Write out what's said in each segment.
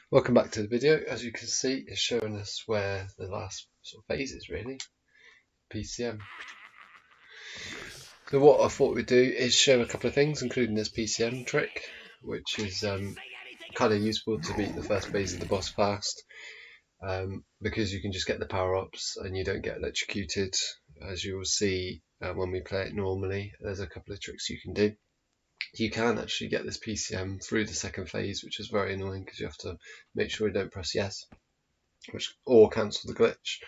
Welcome back to the video. As you can see, it's showing us where the last sort of phase is really, PCM. So what I thought we'd do is show a couple of things, including this PCM trick, which is kind of useful to beat the first phase of the boss fast, because you can just get the power-ups and you don't get electrocuted. As you will see when we play it normally, there's a couple of tricks you can do. You can actually get this PCM through the second phase, which is very annoying because you have to make sure you don't press yes, or cancel the glitch.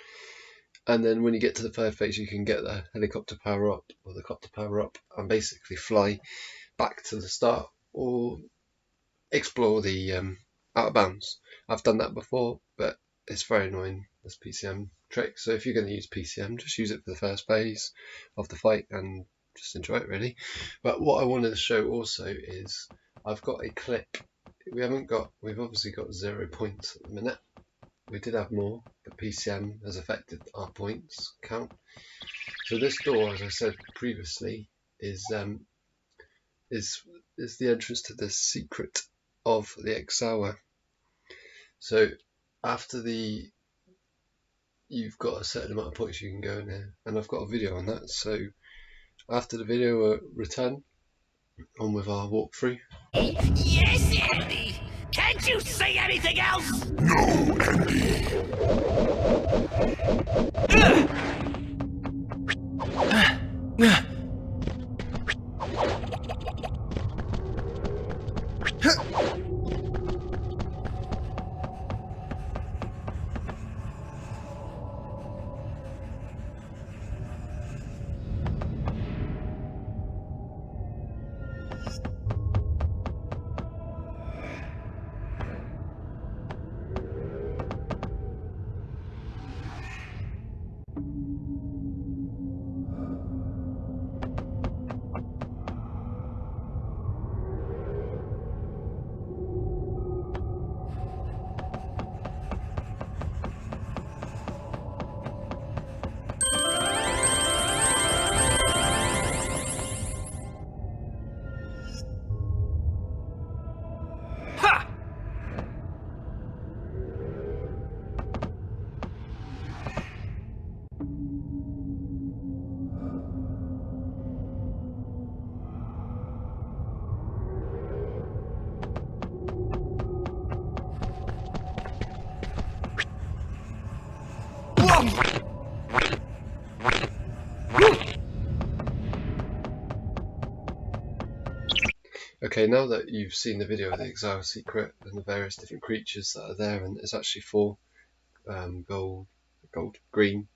And then when you get to the third phase, you can get the helicopter power up or the copter power up and basically fly back to the start or explore the out of bounds. I've done that before, but it's very annoying, this PCM trick. So if you're going to use PCM, just use it for the first phase of the fight and just enjoy it really. But what I wanted to show also is I've got a clip. We've obviously got 0 points at the minute. We did have more, but PCM has affected our points count. So this door, as I said previously, is the entrance to the secret of the Xowar. So after you've got a certain amount of points you can go in there, and I've got a video on that. So after the video, we'll return on with our walkthrough. Yes, Andy! Can't you say anything else? No, Andy! Okay, now that you've seen the video of the Xowar secret and the various different creatures that are there, and there's actually 4 gold, green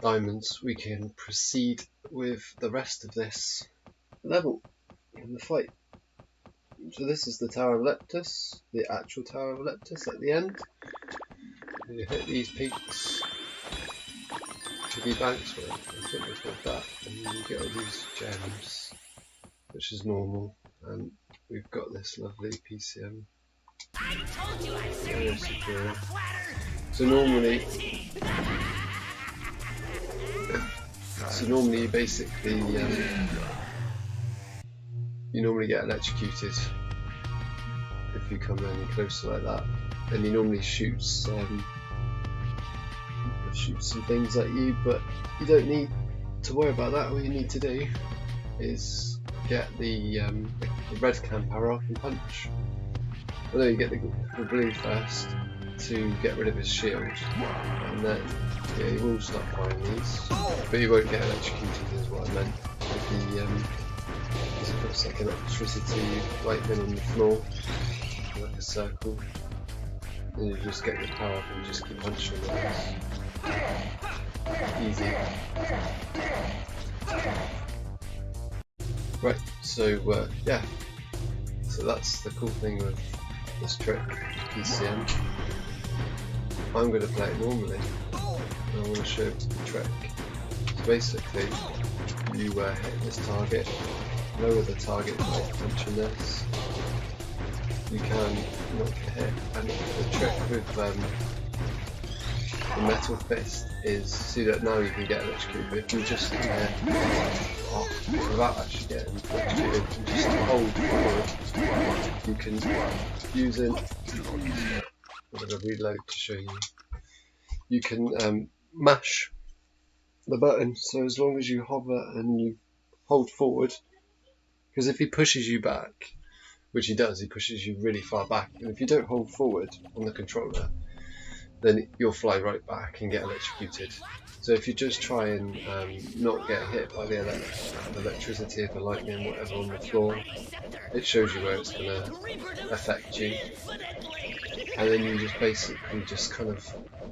diamonds, we can proceed with the rest of this level in the fight. So this is the Tower of Leptys, the actual Tower of Leptys at the end. You hit these peaks to the banks with, I think it's like that, and you get all these gems, which is normal. And we've got this lovely PCM. I told you I'd seriously make a flatter. So normally you basically you normally get electrocuted if you come any closer like that, and he normally shoots some things at you, but you don't need to worry about that. All you need to do is get the red can power up and punch. Although you get the blue first to get rid of his shield, and then yeah, he will start firing these, but he won't get electrocuted is what I meant. He puts like an electricity lightning on the floor, like a circle, and you just get the power up and just keep punching them. Easy. Right, so yeah, so that's the cool thing with this trick, PCM. I'm going to play it normally, and I want to show the trick. So basically, you hit this target, lower the target by punching this. You can not get hit, and the trick with the metal fist is, see that now you can get electrocuted, but if you just off without actually getting electrocuted, you just hold forward you can use it. I'm going to reload to show you. You can mash the button, so as long as you hover and you hold forward, because if he pushes you back, which he does, he pushes you really far back, and if you don't hold forward on the controller, then you'll fly right back and get electrocuted. So if you just try and not get hit by the electricity of the lightning, whatever on the floor, it shows you where it's going to affect you, and then you just basically just kind of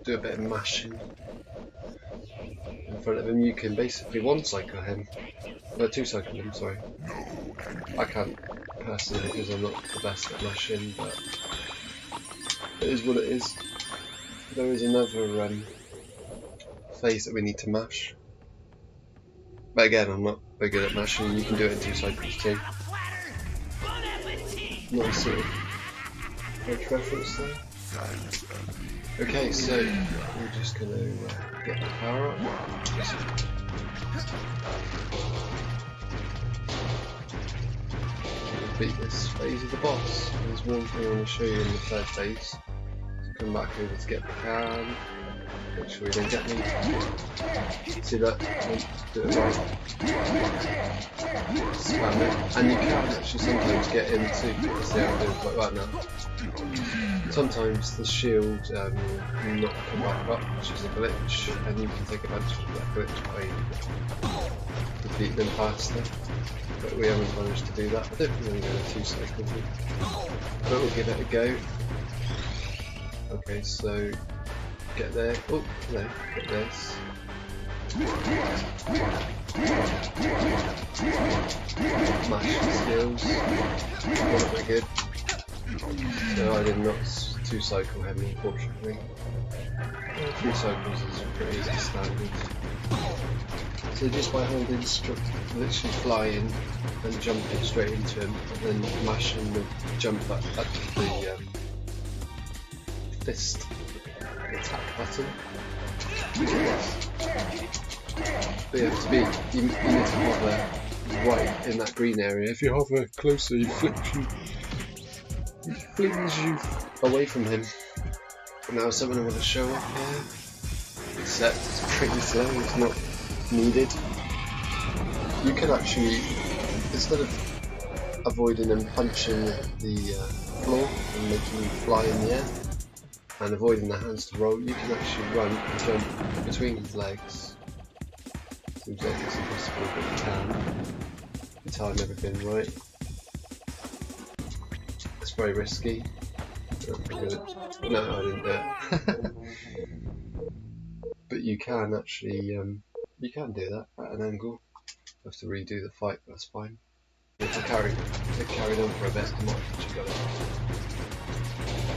do a bit of mashing in front of him. You can basically one cycle him, two cycle him, sorry. I can't personally because I'm not the best at mashing, but it is what it is. There is another phase that we need to mash, but again I'm not very good at mashing. You can do it in 2 cycles too. Nice sort of edge reference there. Okay, so we're just going to get the power up. We'll beat this phase of the boss. There's one thing I want to show you in the 3rd phase. So come back over to get the can. Make sure you don't get me. See that? Do it right. Spam it. And you can actually sometimes get in too. See how I do it like that now. Sometimes the shield will not come back up, which is a glitch, and you can take advantage of that glitch by defeating them faster. But we haven't managed to do that. I don't think we're going to go 2 cycles, but we'll give it a go. Okay, so get there. Oh, no, get this. Mash the skills. Not very good. No, I did not 2 cycle him, unfortunately. 3 cycles is a pretty easy standard. So just by holding literally flying and jumping straight into him, and then mashing the jump at the fist attack button. But you have to be, you need to hover right in that green area. If you hover closer, he flings you away from him. Now something I want to show up here, except it's pretty slow, it's not needed. You can actually, instead of avoiding and punching the floor and making you fly in the air, and avoiding the hands to roll, you can actually run and jump between his legs. Seems like it's impossible, but you can. You time everything right. It's very risky. No, I didn't do it. But you can actually, you can do that at an angle. You have to redo the fight, but that's fine. It carried on for a bit. I might have actually got it.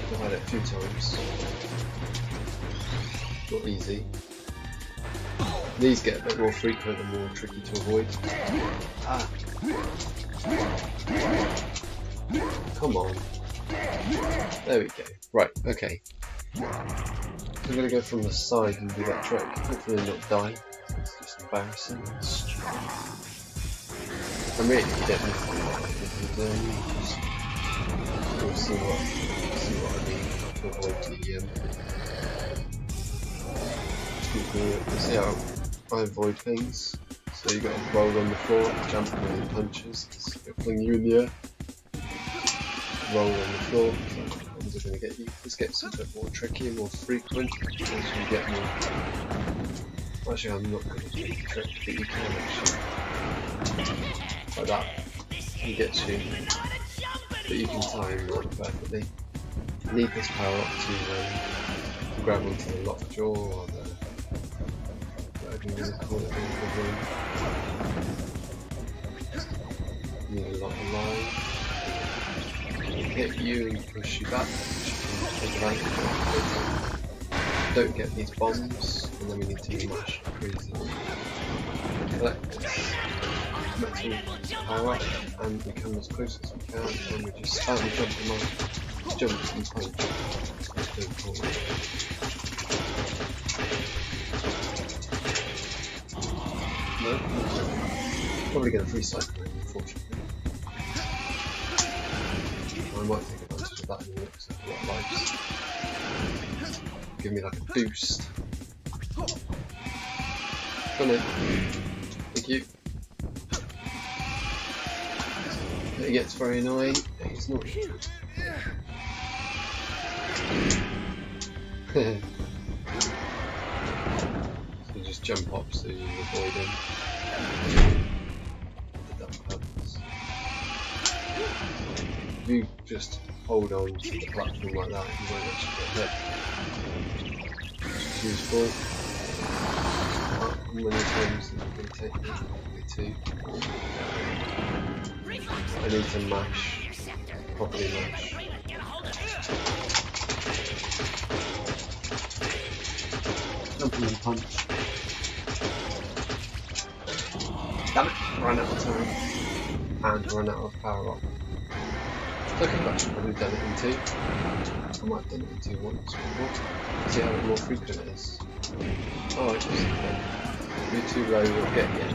I've had it a few times. Not easy. These get a bit more frequent and more tricky to avoid. Ah. Come on. There we go. Right, okay. I'm going to go from the side and do that trick. Hopefully not die. It's just embarrassing. I'm really getting it. We'll see what I mean to avoid the see how I avoid things. So you got to roll on the floor, jump when he punches, it'll fling you in the air. Roll on the floor, ones are going to get you. This gets a bit more tricky and more frequent as you get more. Actually, I'm not going to do the trick, but you can actually. Like that. He gets you. But you can time that perfectly. Need this power up to grab onto the lockjaw or the. Whatever you want to call it in the room. Need a lot of line. Hit you and push you back, take advantage of it. Don't get these bombs, and then we need to mash crazy. Collect this metal power up, and we come as close as we can, and we just jump them off, jump and punch. No, probably going to free cycle it, unfortunately. might take advantage of that in a minute because I have a lot of lives. Give me like a boost. Come in. Thank you. It gets very annoying. He's not. So you just jump up so you avoid him. If you just hold on to the platform like that, you won't actually get hit. Which is useful. How many times did it take me? Probably 2. I need to mash. Properly mash. Jumping and punch. Damn it! Run out of time. And run out of power up. So I think I should probably done it in 2. I might have done it in 2 once before. See how more frequent it is. Oh, it's just okay. If you're too low, you'll get you.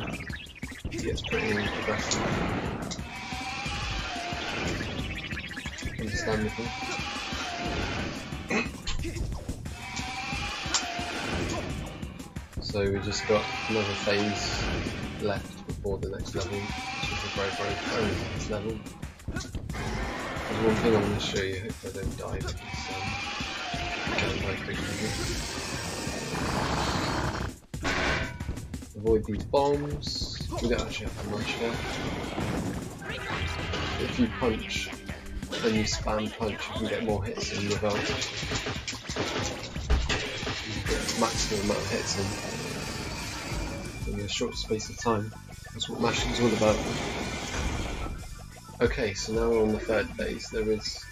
It gets pretty aggressive. Understandable. So we just got another phase left before the next level, which is a very next level. There's one thing I want to show you, hopefully I don't die, because I can die quickly. Avoid these bombs. We don't actually have that much there. If you punch, then you spam punch, you can get more hits in your belt. You can get maximum amount of hits in a short space of time. That's what mashing is all about. Okay, so now we're on the 3rd phase. There is,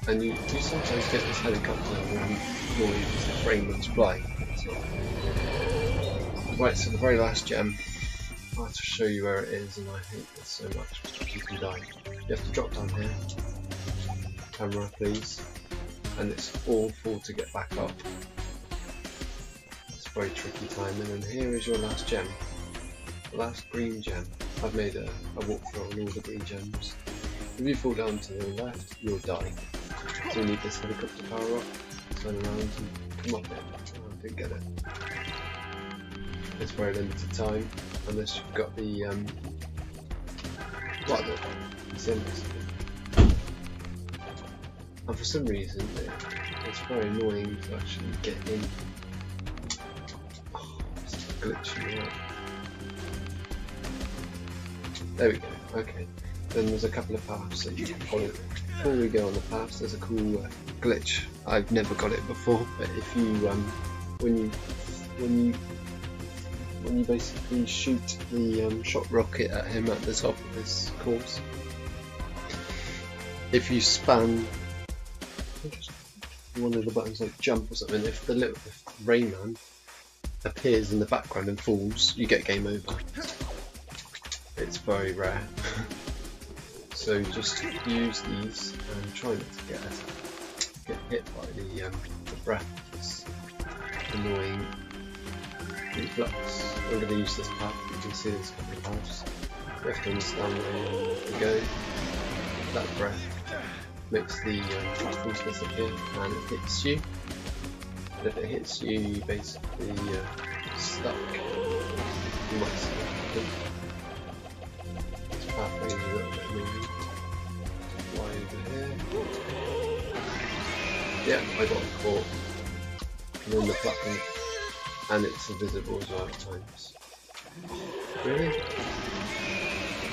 and you sometimes get this helicopter when you're using Rayman's fly. Right, so the very last gem, I have to show you where it is, and I hate this so much because you can die. You have to drop down here. Camera, please. And it's awful to get back up. It's a very tricky time, and then here is your last gem. The last green gem. I've made a walkthrough on all the green gems. If you fall down to the left, you'll die. So you need this helicopter power up, turn around and come up there. Oh, I didn't get it. It's very limited time, unless you've got the it's basically. And for some reason, it's very annoying to actually get in. Oh, it's glitching out. There we go, okay. Then there's a couple of paths that you can follow. Before we go on the paths, there's a cool glitch. I've never got it before, but if you, when you basically shoot the shot rocket at him at the top of this course, if you spam one of the buttons like jump or something, if Rayman appears in the background and falls, you get game over. It's very rare. So just use these and try not to get hit by the breath. It's annoying. Reflux. I'm going to use this path. You can see there's a couple of paths. You have to understand where you want to go. That breath makes the platforms disappear and it hits you. And if it hits you, you basically stuck. You might see it. This pathway is a little bit annoying. Why over here? Yeah, I got caught. And on the platform. And it's invisible as well at times. Really?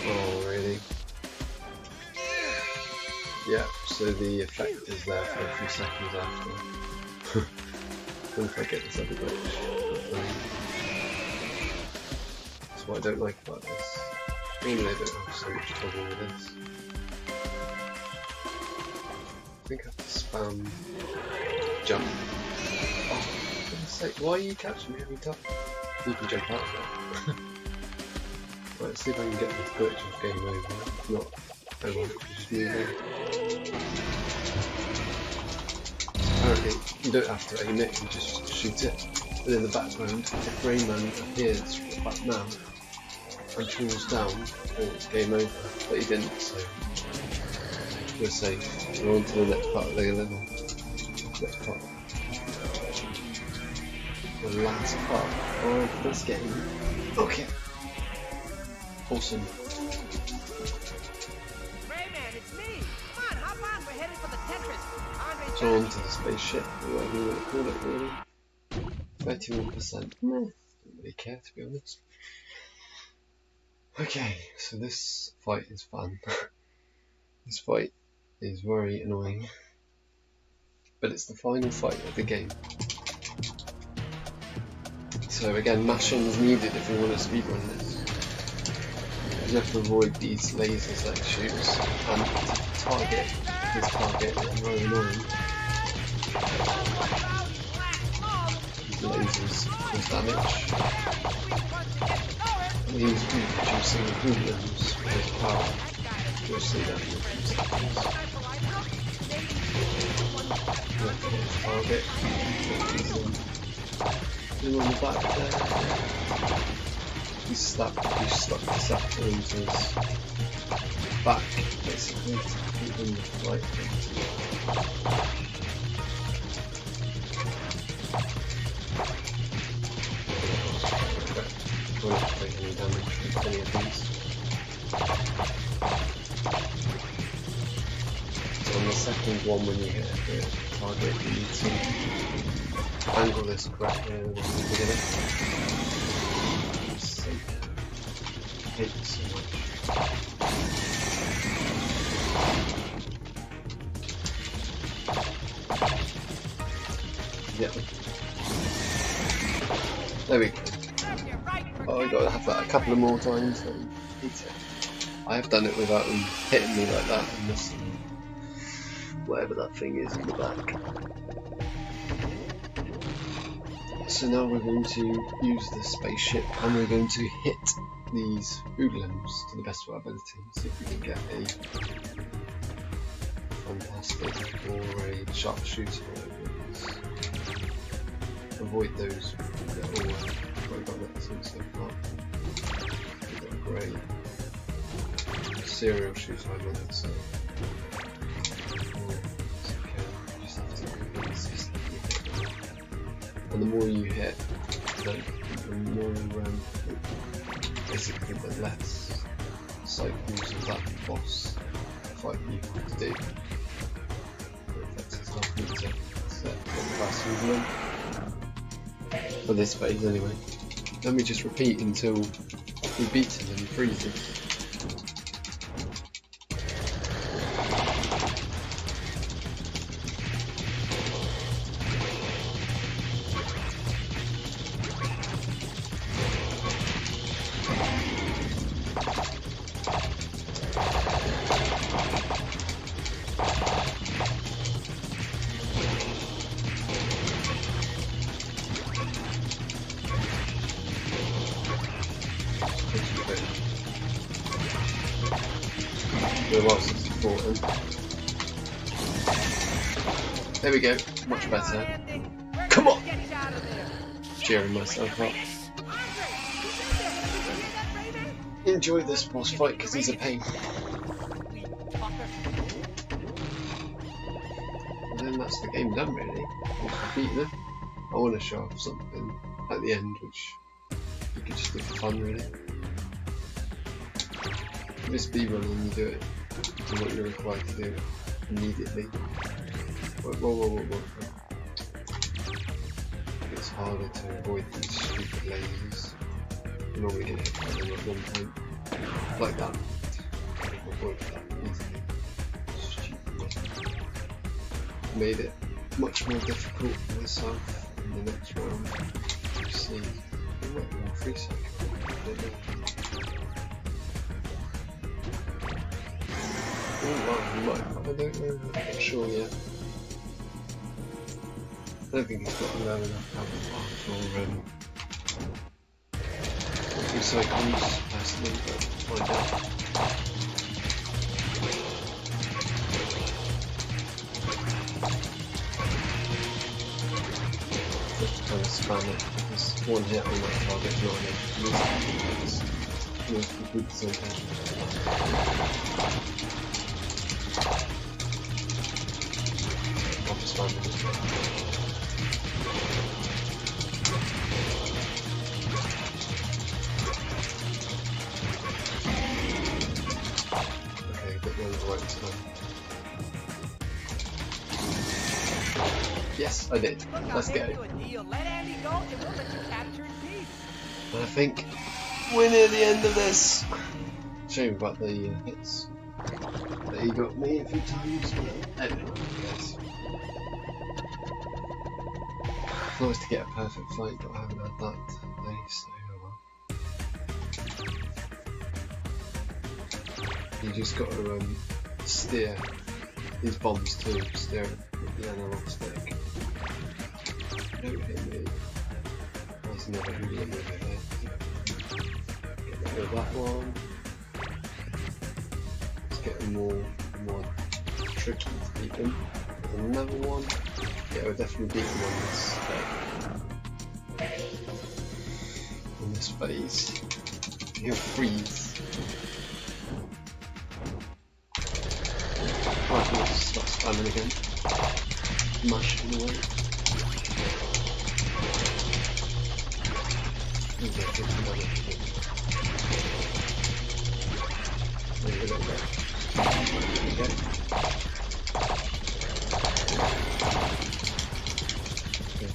Oh, really? Yeah, so the effect is there for a few seconds after. And if I get this other glitch. That's what I don't like about this. Normally I don't have so much trouble with this. I think I have to spam jump. Oh. Why are you catching me every time? You can jump out of it. Right, let's see if I can get this glitch of game over. If not, I won't. Just move on. Apparently, you don't have to aim it, you just shoot it. And in the background, if Rayman appears back now and falls down, then it's game over. But he didn't, so we're safe. We're on to the next part of the level. Next part. The last part of this game. Okay. Awesome. Rayman, it's me! Come on, hop on, we're headed for the Tetris. So on to the spaceship, or whatever you want to call it really. 31%. Don't really care, to be honest. Okay, so this fight is fun. This fight is very annoying. But it's the final fight of the game. So again, mashing is needed if we want to speedrun this. You have to avoid these lasers that it shoots, and target this target is very annoying. These lasers cause damage. And these reproducing booleans with his power. You'll see that in a few seconds. Target. And on the back there, he's stuck the sector into his back, basically, to keep him right into it. We're not taking any damage from any of these. So on the second one, when you hit the target, you need to angle this correctly and then begin it. So, I hate this so much. Yep. There we go. Oh, I gotta have that a couple of more times. I have done it without them hitting me like that and missing whatever that thing is in the back. So now we're going to use the spaceship and we're going to hit these hoodlums to the best of our ability. See if we can get a fantastic or a sharpshooter or whatever it is. Avoid those that all got that so far. We've got a great serial shooter, I meant, so just have to be consistent. And the more you hit, the more basically the less cycles of that boss fight you have to do. It's not good to set the fast movement for this phase anyway. Let me just repeat until we beat him and freeze him. There we go, much better. Come on! Cheering myself up. Enjoy this boss fight because he's a pain. And then that's the game done really. Once we've beaten him, I want to show off something at the end which you could just do for fun really. This speedrun when you do it and what you're required to do immediately. Whoa. It's harder to avoid these stupid lasers. You're normally going to hit them at one point. Like that. Avoid that easily. Stupid. Made it much more difficult for myself in the next round. You see, it might be more free cycle. I don't know, I'm not sure yet. I don't think he's got low enough power for free cycles, personally, but we'll find out. Just kind of spam it, because one hit on that target is not enough to use it. It's complete the same thing. stamina. Okay, a bit more of the right time. Yes, I did. Let's go. And I think we're near the end of this. Shame about the hits. But he got me a few times. Anyway, yes. Nice to get a perfect fight, but I haven't had that today, so oh well. You just got to steer these bombs too, steer it with the analog stick. Don't hit me. That's never going to be a move here. Get rid of that one. It's getting more tricky to beat them. There's another one. Yeah, we're definitely beating them on this phase. He'll freeze. Right, we'll start spamming again. Mashing away. Okay, get another thing. Maybe a little bit. Okay.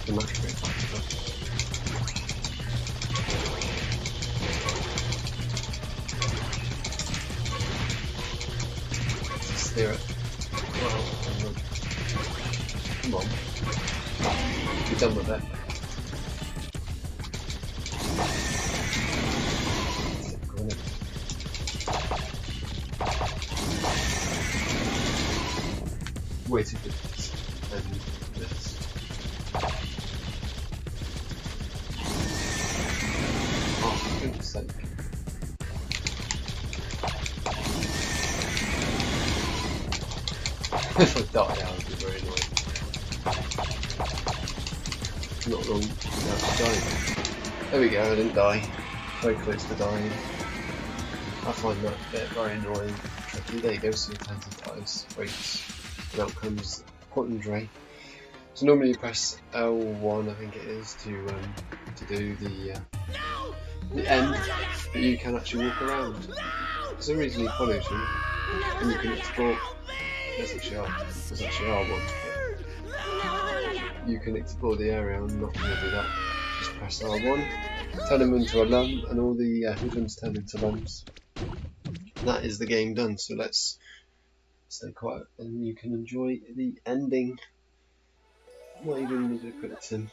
The mash rate back up. Steer it. Well, come on. You're done with that. Way too good and this. Oh, for goodness sake. If I die, I would be very annoying. Not long now to die. There we go, I didn't die. Very close to dying. I find that bit very annoying. Tricky. There you go, so times weights. And out comes Quantray. So normally you press L1, I think it is, to do the end, but you can actually walk around. For some reason he follows you, and you can explore. There's actually R1. You can explore the area. I'm not going to do that. Just press R1, turn him into a lum, and all the hoodlums turn into lums. That is the game done. So let's stay quiet, and you can enjoy the ending. Not even need to put it in.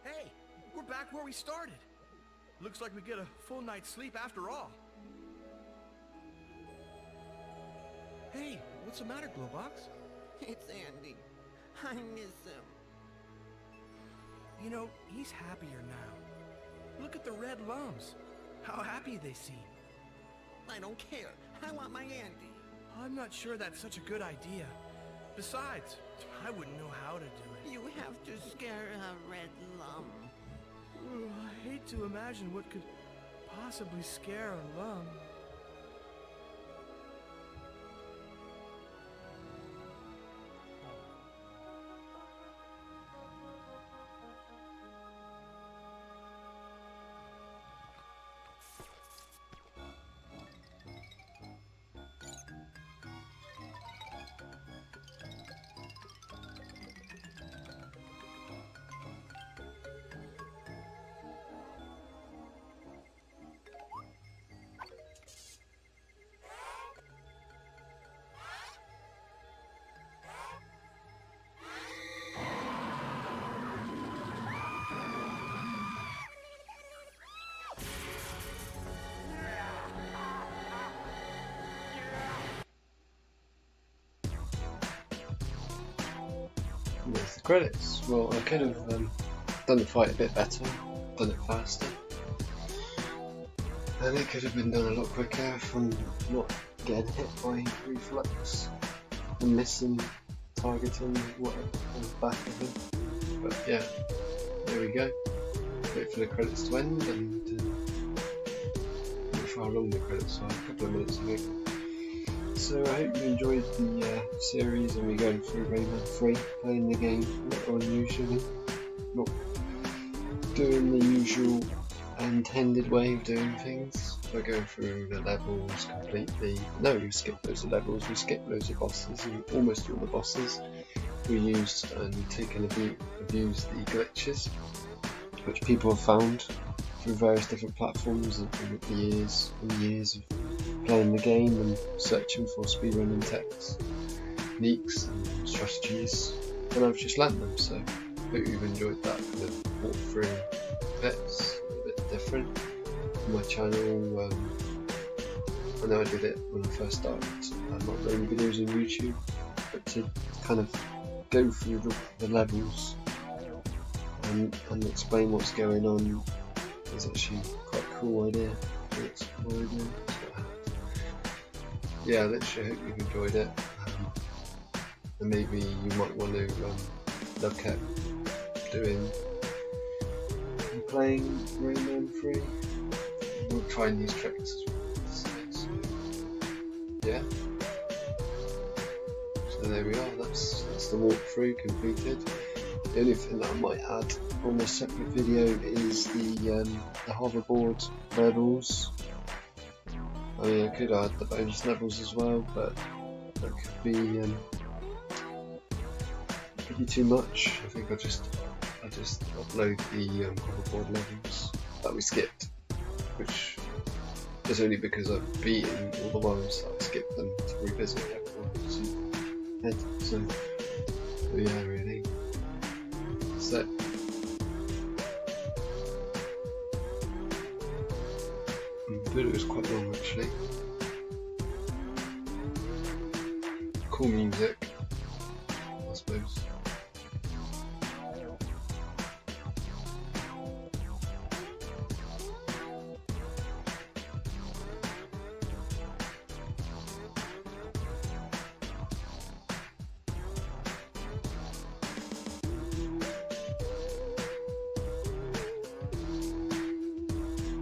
Hey, we're back where we started. Looks like we get a full night's sleep after all. Hey, what's the matter, Glowbox? It's Andy. I miss him. You know, he's happier now. Look at the red lumps. How happy they seem. I don't care. I want my Andy. I'm not sure that's such a good idea. Besides, I wouldn't know how to do it. You have to scare a red lump. Ooh, I hate to imagine what could possibly scare a lum. There's the credits. Well, I could have done the fight a bit better, done it faster, and it could have been done a lot quicker from not getting hit by Reflux. and miss him targeting what was back of him. But yeah, there we go. Wait for the credits to end, and not sure how long the credits are, a couple of minutes I think. So I hope you enjoyed the series, and we're going through Rayman 3, playing the game not unusually, not doing the usual intended way of doing things. We're going through the levels completely. No, we skipped loads of levels, we skipped loads of bosses, and almost all the bosses. We used and taken abused the glitches, which people have found through various different platforms over the years and years of playing the game and searching for speedrunning techniques and strategies, and I've just learnt them, so hope you've enjoyed that kind of walkthrough bits, a bit different on my channel. I know I did it when I first started uploading videos on YouTube, but to kind of go through the levels and explain what's going on is actually quite a cool idea. Yeah, literally hope you've enjoyed it, and maybe you might want to look at doing and playing Rayman 3. We'll try these tricks as well. So, yeah. So there we are. That's the walkthrough completed. The only thing that I might add on a separate video is the hoverboard levels. I mean, I could add the bonus levels as well, but that could be too much. I think I just upload the hoverboard levels that we skipped, which is only because I've beaten all the ones that I skipped them to revisit everyone's head. So yeah, really. So but it was quite long actually. Cool music, I suppose.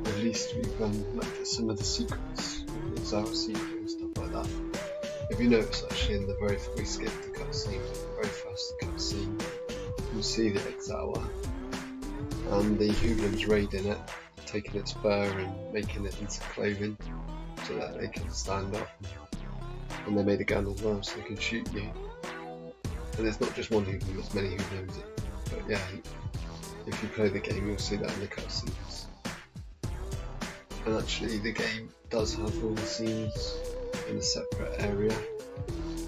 At least we've looked at some of the secrets, the Xowar secret and stuff like that. If you notice, actually, in we skipped the cutscene, the very first cutscene, you see the Xowar and the hooligans raiding it, taking its fur and making it into clothing so that they can stand up. And they made a gun as well, so they can shoot you. And it's not just one hooligan, there's many hooligans. But yeah, if you play the game, you'll see that in the cutscenes. And actually the game does have all the scenes in a separate area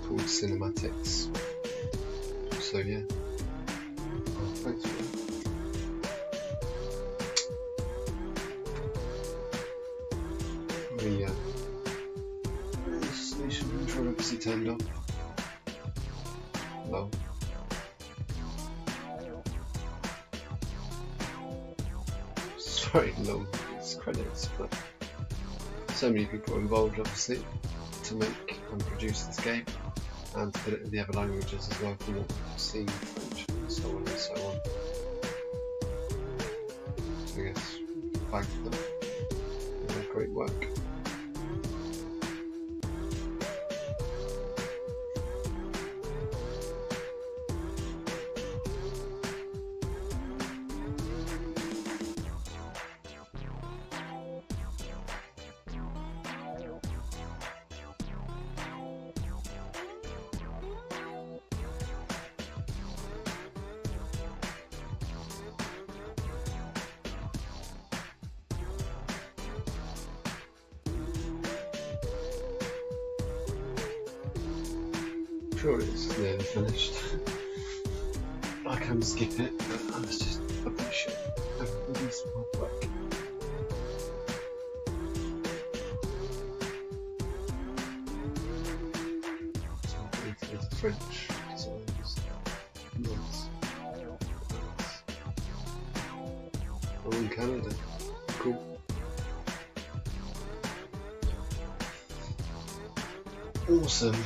called cinematics. So yeah. Oh, thanks for that. The station control obviously turned off. Low. It's very long, these credits, but so many people are involved obviously to make and produce this game, and to put it in the other languages as well, from what we've seen, French and so on and so on. So I guess thank them for their great work. Sure it's nearly finished. I can skip it, but I was just appreciate everybody's hard work. So it's French designs. Nice. Oh, in Canada. Cool. Awesome.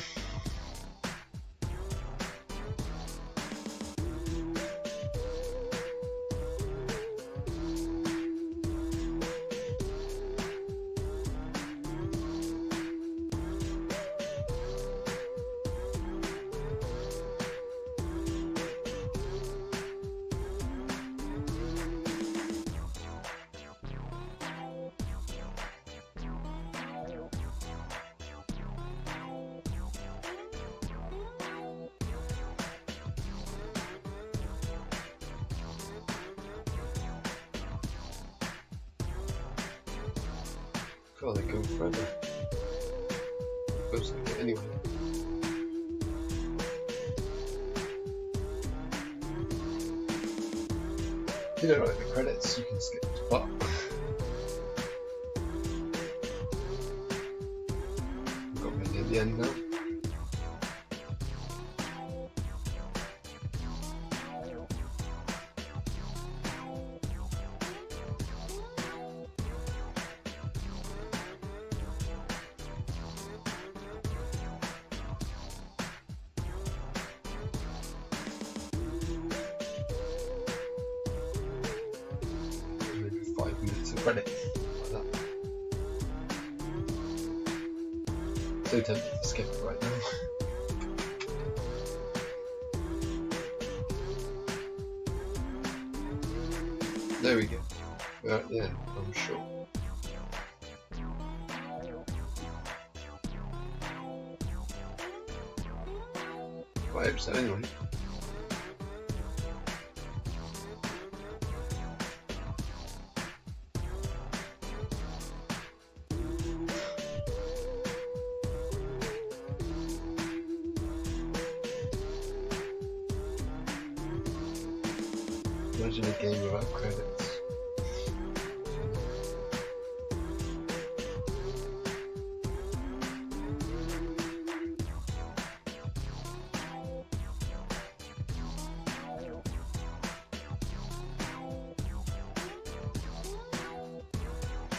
God, they go forever. Feels like it anyway. If you don't like the credits, you can skip to part. We've got me near the end now. Maybe 5 minutes of credits, like that. So tempted to skip it right now. There we go. We're at the end, I'm sure. I hope so anyway. Imagine a game without credits.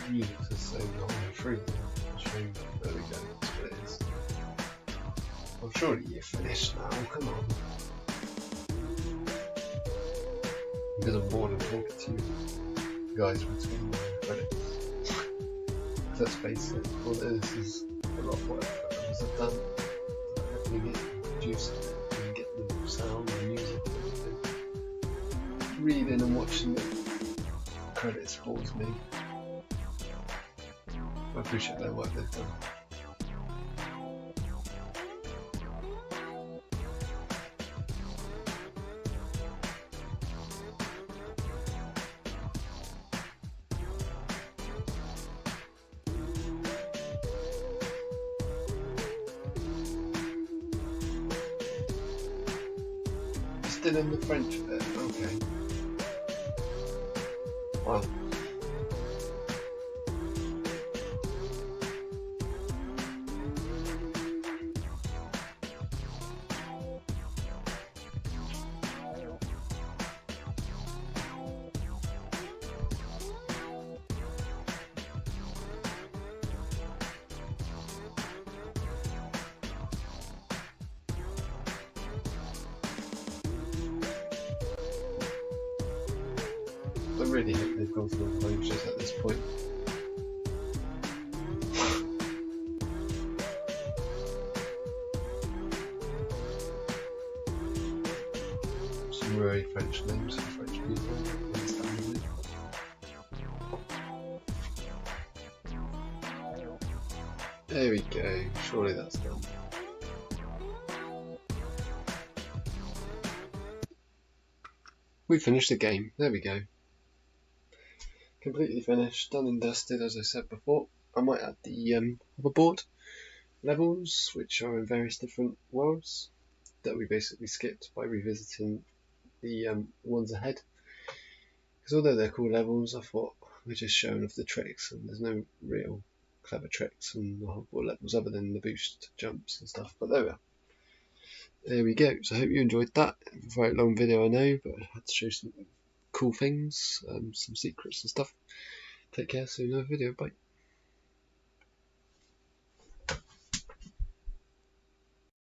Music's the same the whole way through. There we go, that's what it is. Well, surely you're finished now, come on. Because I'm bored of talking to you guys between the credits. Let's face it, all this is a lot of work that others have done. Editing it, producing it, and getting the sound and music and everything. Reading and watching the credits bores me. I appreciate their work they've done. Still in the French bit, okay. Wow. I really hope they've gone through all the motions at this point. Some very French names for French people, understandably. There we go, surely that's done. We finished the game, there we go. Completely finished, done and dusted as I said before. I might add the hoverboard levels, which are in various different worlds that we basically skipped by revisiting the ones ahead. Because although they're cool levels, I thought we're just showing off the tricks, and there's no real clever tricks on the hoverboard levels other than the boost jumps and stuff. But there we are. There we go. So I hope you enjoyed that. A very long video, I know, but I had to show some cool things, some secrets and stuff. Take care, see you in another video, bye.